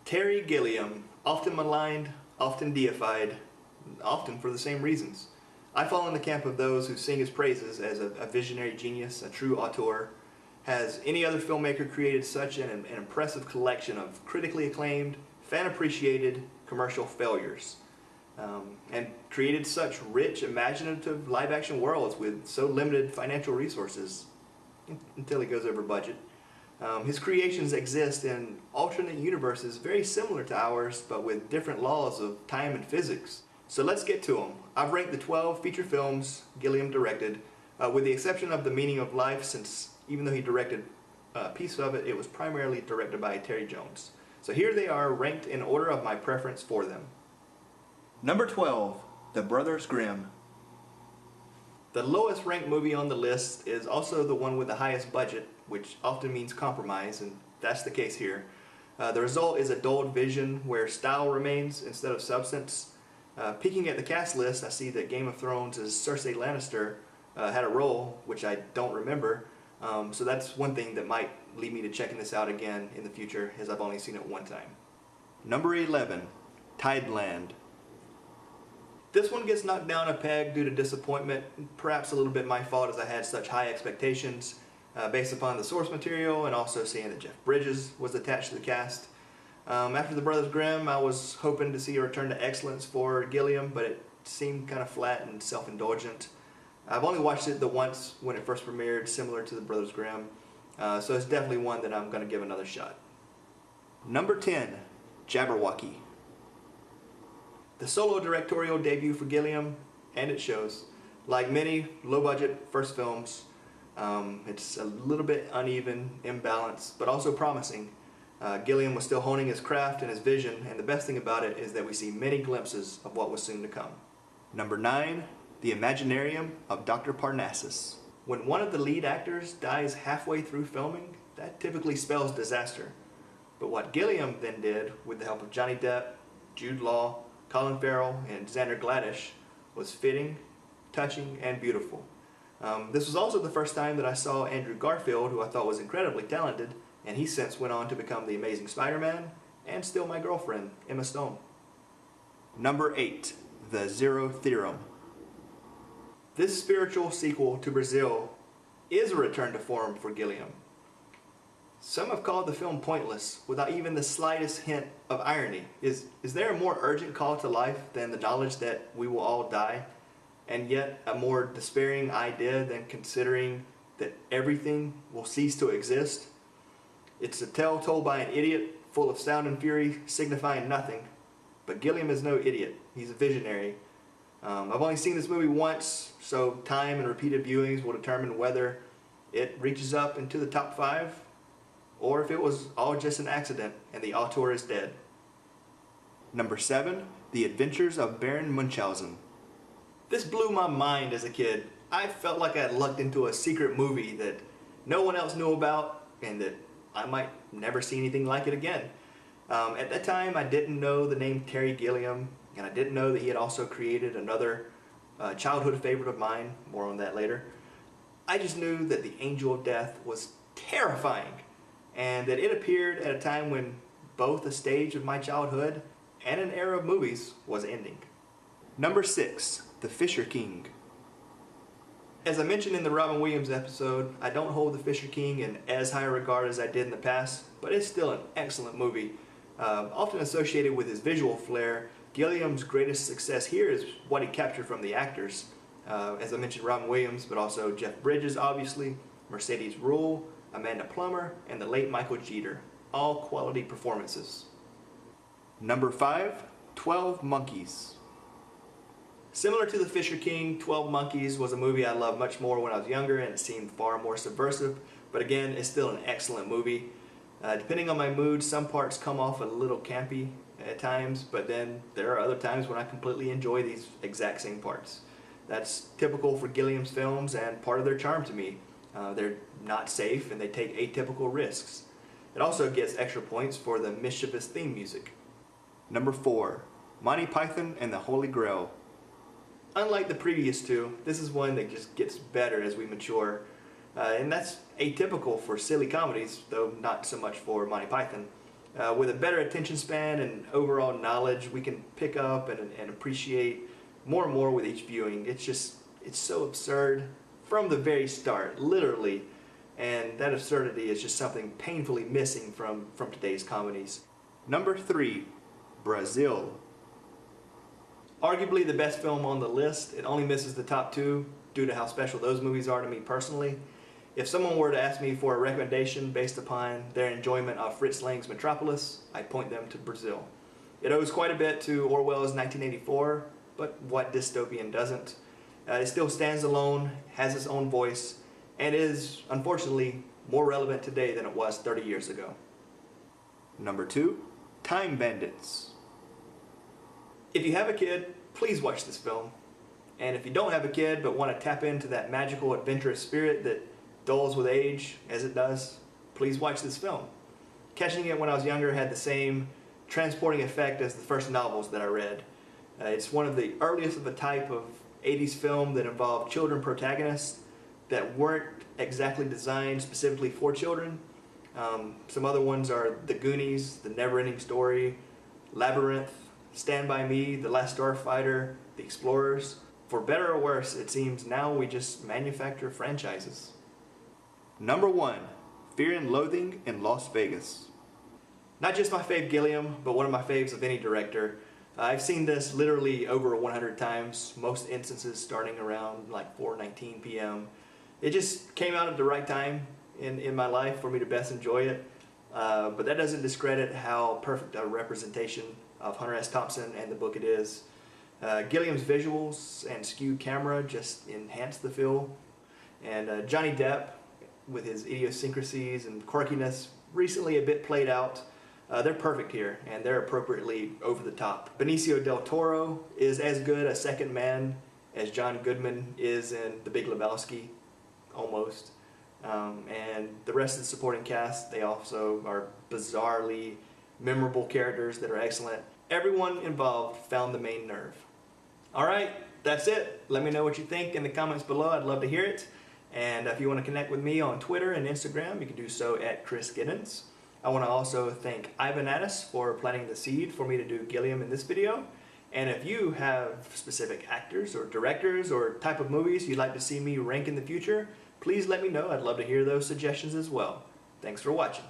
Terry Gilliam, often maligned, often deified, often for the same reasons. I fall in the camp of those who sing his praises as a visionary genius, a true auteur. Has any other filmmaker created such an impressive collection of critically acclaimed, fan-appreciated commercial failures? And created such rich, imaginative live-action worlds with so limited financial resources, until he goes over budget. His creations exist in alternate universes very similar to ours, but with different laws of time and physics. So let's get to them. I've ranked the 12 feature films Gilliam directed, with the exception of The Meaning of Life, since even though he directed a piece of it, it was primarily directed by Terry Jones. So here they are, ranked in order of my preference for them. Number 12, The Brothers Grimm. The lowest ranked movie on the list is also the one with the highest budget, which often means compromise, and that's the case here. The result is a dulled vision where style remains instead of substance. Peeking at the cast list, I see that Game of Thrones' Cersei Lannister had a role, which I don't remember. So that's one thing that might lead me to checking this out again in the future, as I've only seen it one time. Number 11, Tideland. This one gets knocked down a peg due to disappointment, perhaps a little bit my fault as I had such high expectations based upon the source material and also seeing that Jeff Bridges was attached to the cast. After the Brothers Grimm, I was hoping to see a return to excellence for Gilliam, but it seemed kind of flat and self-indulgent. I've only watched it the once when it first premiered, similar to the Brothers Grimm, so it's definitely one that I'm going to give another shot. Number 10, Jabberwocky. The solo directorial debut for Gilliam, and it shows. Like many low-budget first films, it's a little bit uneven, imbalanced, but also promising. Gilliam was still honing his craft and his vision, and the best thing about it is that we see many glimpses of what was soon to come. Number 9, The Imaginarium of Dr. Parnassus. When one of the lead actors dies halfway through filming, that typically spells disaster. But what Gilliam then did, with the help of Johnny Depp, Jude Law, Colin Farrell, and Xander Gladish, was fitting, touching, and beautiful. This was also the first time that I saw Andrew Garfield, who I thought was incredibly talented, and he since went on to become the Amazing Spider-Man, and still my girlfriend, Emma Stone. Number 8, The Zero Theorem. This spiritual sequel to Brazil is a return to form for Gilliam. Some have called the film pointless, without even the slightest hint of irony. Is there a more urgent call to life than the knowledge that we will all die? And yet a more despairing idea than considering that everything will cease to exist? It's a tale told by an idiot, full of sound and fury, signifying nothing. But Gilliam is no idiot. He's a visionary. I've only seen this movie once, so time and repeated viewings will determine whether it reaches up into the top 5, or if it was all just an accident and the auteur is dead. Number 7, The Adventures of Baron Munchausen. This blew my mind as a kid. I felt like I had lucked into a secret movie that no one else knew about and that I might never see anything like it again. At that time, I didn't know the name Terry Gilliam, and I didn't know that he had also created another childhood favorite of mine. More on that later. I just knew that The Angel of Death was terrifying, and that it appeared at a time when both a stage of my childhood and an era of movies was ending. Number 6, The Fisher King. As I mentioned in the Robin Williams episode, I don't hold The Fisher King in as high a regard as I did in the past, but it's still an excellent movie. Often associated with his visual flair, Gilliam's greatest success here is what he captured from the actors. As I mentioned, Robin Williams, but also Jeff Bridges, obviously, Mercedes Ruehl, Amanda Plummer, and the late Michael Jeter. All quality performances. Number 5, 12 Monkeys. Similar to The Fisher King, 12 Monkeys was a movie I loved much more when I was younger, and it seemed far more subversive, but again, it's still an excellent movie. Depending on my mood, some parts come off a little campy at times, but then there are other times when I completely enjoy these exact same parts. That's typical for Gilliam's films and part of their charm to me. They're not safe and they take atypical risks. It also gets extra points for the mischievous theme music. Number 4, Monty Python and the Holy Grail. Unlike the previous two, this is one that just gets better as we mature. And that's atypical for silly comedies, though not so much for Monty Python. With a better attention span and overall knowledge, we can pick up and appreciate more and more with each viewing. It's so absurd from the very start, literally, and that absurdity is just something painfully missing from today's comedies. Number 3, Brazil. Arguably the best film on the list. It only misses the top 2 due to how special those movies are to me personally. If someone were to ask me for a recommendation based upon their enjoyment of Fritz Lang's Metropolis, I'd point them to Brazil. It owes quite a bit to Orwell's 1984, but what dystopian doesn't? It still stands alone, has its own voice, and is, unfortunately, more relevant today than it was 30 years ago. Number 2, Time Bandits. If you have a kid, please watch this film. And if you don't have a kid but want to tap into that magical, adventurous spirit that dulls with age, as it does, please watch this film. Catching it when I was younger had the same transporting effect as the first novels that I read. It's one of the earliest of a type of 80s film that involved children protagonists that weren't exactly designed specifically for children. Some other ones are The Goonies, The Never-Ending Story, Labyrinth, Stand By Me, The Last Starfighter, The Explorers. For better or worse, it seems now we just manufacture franchises. Number 1, Fear and Loathing in Las Vegas. Not just my fave Gilliam, but one of my faves of any director. I've seen this literally over 100 times, most instances starting around like 4:19 p.m. It just came out at the right time in my life for me to best enjoy it. But that doesn't discredit how perfect a representation of Hunter S. Thompson and the book it is. Gilliam's visuals and skewed camera just enhance the feel. And Johnny Depp, with his idiosyncrasies and quirkiness, recently a bit played out. They're perfect here, and they're appropriately over the top. Benicio del Toro is as good a second man as John Goodman is in The Big Lebowski, almost. And the rest of the supporting cast, they also are bizarrely memorable characters that are excellent. Everyone involved found the main nerve. Alright, that's it. Let me know what you think in the comments below. I'd love to hear it. And if you want to connect with me on Twitter and Instagram, you can do so at Chris Giddens. I want to also thank Imaginarium for planting the seed for me to do Gilliam in this video. And if you have specific actors or directors or type of movies you'd like to see me rank in the future, please let me know. I'd love to hear those suggestions as well. Thanks for watching.